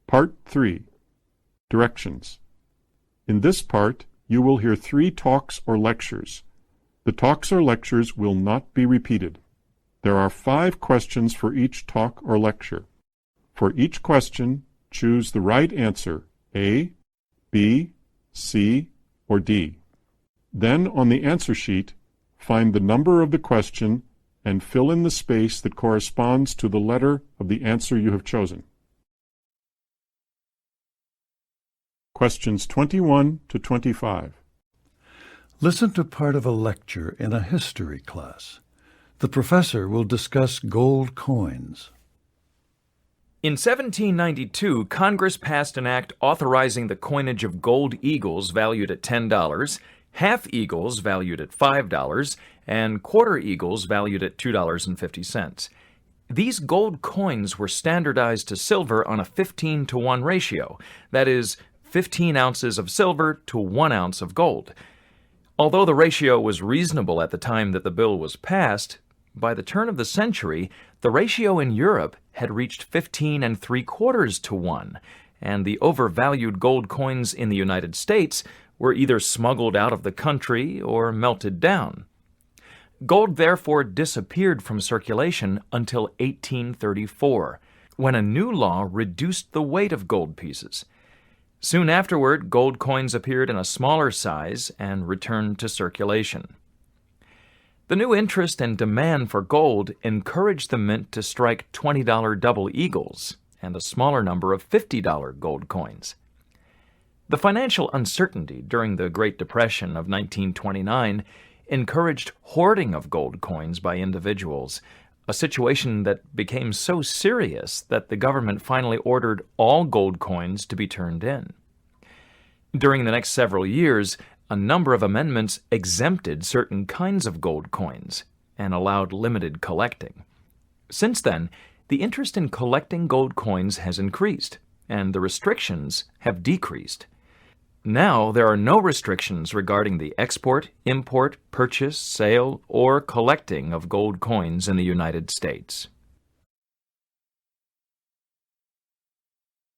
Part 3. Directions. In this part, you will hear 3 talks or lectures. The talks or lectures will not be repeated. There are 5 questions for each talk or lecture. For each question, choose the right answer, A, B, C, or D. Then, on the answer sheet, find the number of the question and fill in the space that corresponds to the letter of the answer you have chosen. Questions 21 to 25. Listen to part of a lecture in a history class. The professor will discuss gold coins. In 1792, Congress passed an act authorizing the coinage of gold eagles valued at $10, half eagles valued at $5, and quarter eagles valued at $2.50. These gold coins were standardized to silver on a 15-to-1 ratio, that is, 15 ounces of silver to 1 ounce of gold. Although the ratio was reasonable at the time that the bill was passed, by the turn of the century, the ratio in Europe had reached 15 3/4 to 1, and the overvalued gold coins in the United States were either smuggled out of the country or melted down. Gold therefore disappeared from circulation until 1834, when a new law reduced the weight of gold pieces. Soon afterward, gold coins appeared in a smaller size and returned to circulation. The new interest and demand for gold encouraged the mint to strike $20 double eagles and a smaller number of $50 gold coins. The financial uncertainty during the Great Depression of 1929 encouraged hoarding of gold coins by individuals, a situation that became so serious that the government finally ordered all gold coins to be turned in. During the next several years, a number of amendments exempted certain kinds of gold coins and allowed limited collecting. Since then, the interest in collecting gold coins has increased, and the restrictions have decreased. Now there are no restrictions regarding the export, import, purchase, sale, or collecting of gold coins in the United States.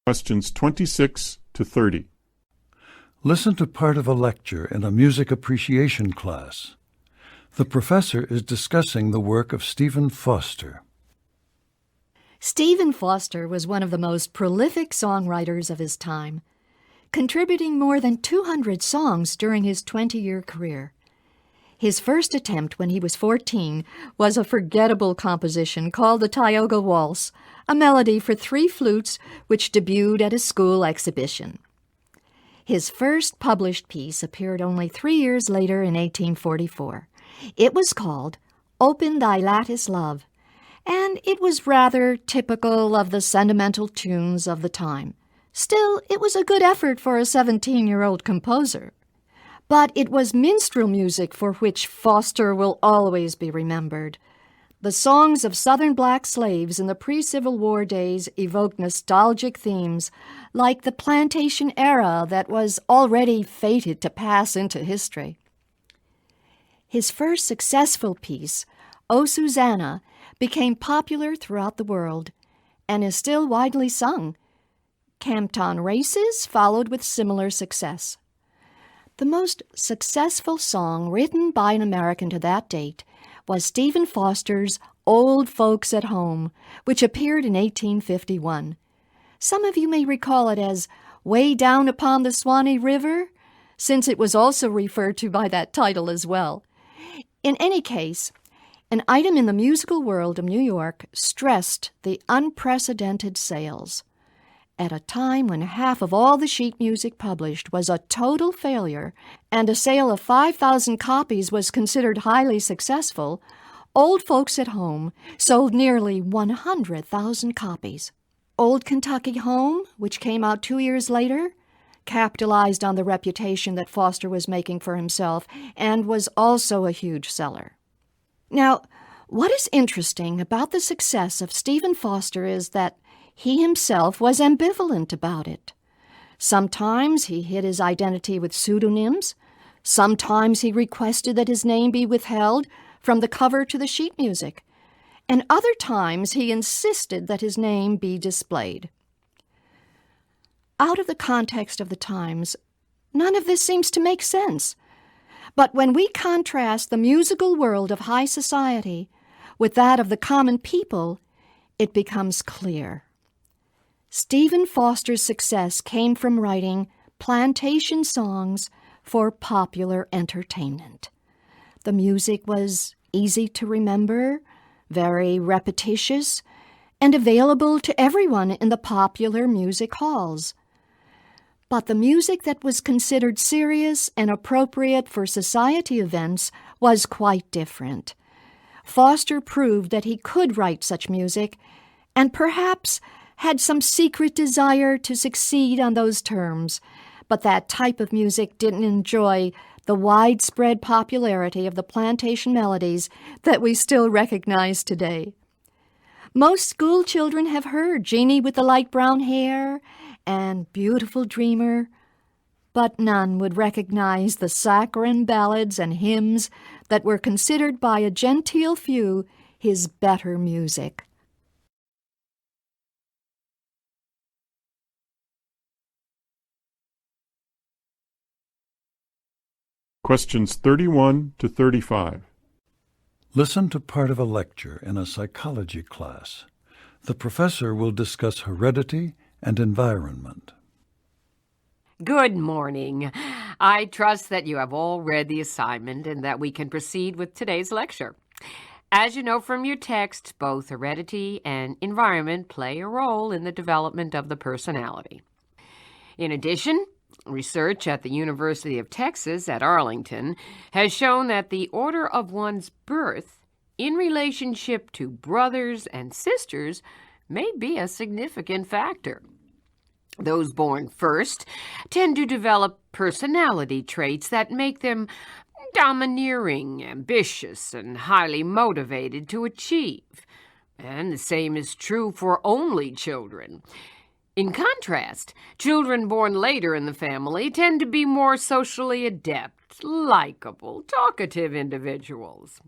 Questions 26 to 30. Listen to part of a lecture in a music appreciation class. The professor is discussing the work of Stephen Foster. Stephen Foster was one of the most prolific songwriters of his time, contributing more than 200 songs during his 20-year career. His first attempt when he was 14 was a forgettable composition called the Tioga Waltz, a melody for 3 flutes which debuted at a school exhibition. His first published piece appeared only 3 years later in 1844. It was called Open Thy Lattice, Love, and it was rather typical of the sentimental tunes of the time. Still, it was a good effort for a 17-year-old composer. But it was minstrel music for which Foster will always be remembered. The songs of Southern black slaves in the pre-Civil War days evoke nostalgic themes, like the plantation era that was already fated to pass into history. His first successful piece, O Susanna, became popular throughout the world and is still widely sung. Campton Races followed with similar success. The most successful song written by an American to that date was Stephen Foster's Old Folks at Home, which appeared in 1851. Some of you may recall it as Way Down Upon the Swanee River, since it was also referred to by that title as well. In any case, an item in the musical world of New York stressed the unprecedented sales. At a time when half of all the sheet music published was a total failure and a sale of 5,000 copies was considered highly successful, Old Folks at Home sold nearly 100,000 copies. Old Kentucky Home, which came out 2 years later, capitalized on the reputation that Foster was making for himself and was also a huge seller. Now, what is interesting about the success of Stephen Foster is that he himself was ambivalent about it. Sometimes he hid his identity with pseudonyms. Sometimes he requested that his name be withheld from the cover to the sheet music. And other times he insisted that his name be displayed. out of the context of the times, none of this seems to make sense. But when we contrast the musical world of high society with that of the common people, it becomes clear. Stephen Foster's success came from writing plantation songs for popular entertainment. The music was easy to remember, very repetitious, and available to everyone in the popular music halls. But the music that was considered serious and appropriate for society events was quite different. Foster proved that he could write such music, and perhaps had some secret desire to succeed on those terms, but that type of music didn't enjoy the widespread popularity of the plantation melodies that we still recognize today. Most school children have heard Jeannie with the Light Brown Hair and Beautiful Dreamer, but none would recognize the saccharine ballads and hymns that were considered by a genteel few his better music. Questions 31 to 35. Listen to part of a lecture in a psychology class. The professor will discuss heredity and environment. Good morning. I trust that you have all read the assignment and that we can proceed with today's lecture. As you know from your text, both heredity and environment play a role in the development of the personality. In addition, research at the University of Texas at Arlington has shown that the order of one's birth in relationship to brothers and sisters may be a significant factor. Those born first tend to develop personality traits that make them domineering, ambitious, and highly motivated to achieve. And the same is true for only children. In contrast, children born later in the family tend to be more socially adept, likable, talkative individuals.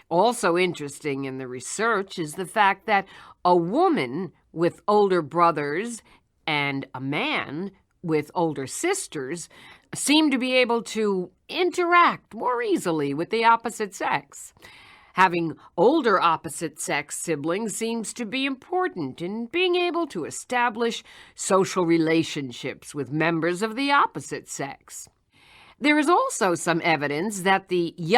Also interesting in the research is the fact that a woman with older brothers and a man with older sisters seem to be able to interact more easily with the opposite sex. Having older opposite-sex siblings seems to be important in being able to establish social relationships with members of the opposite sex. There is also some evidence that the young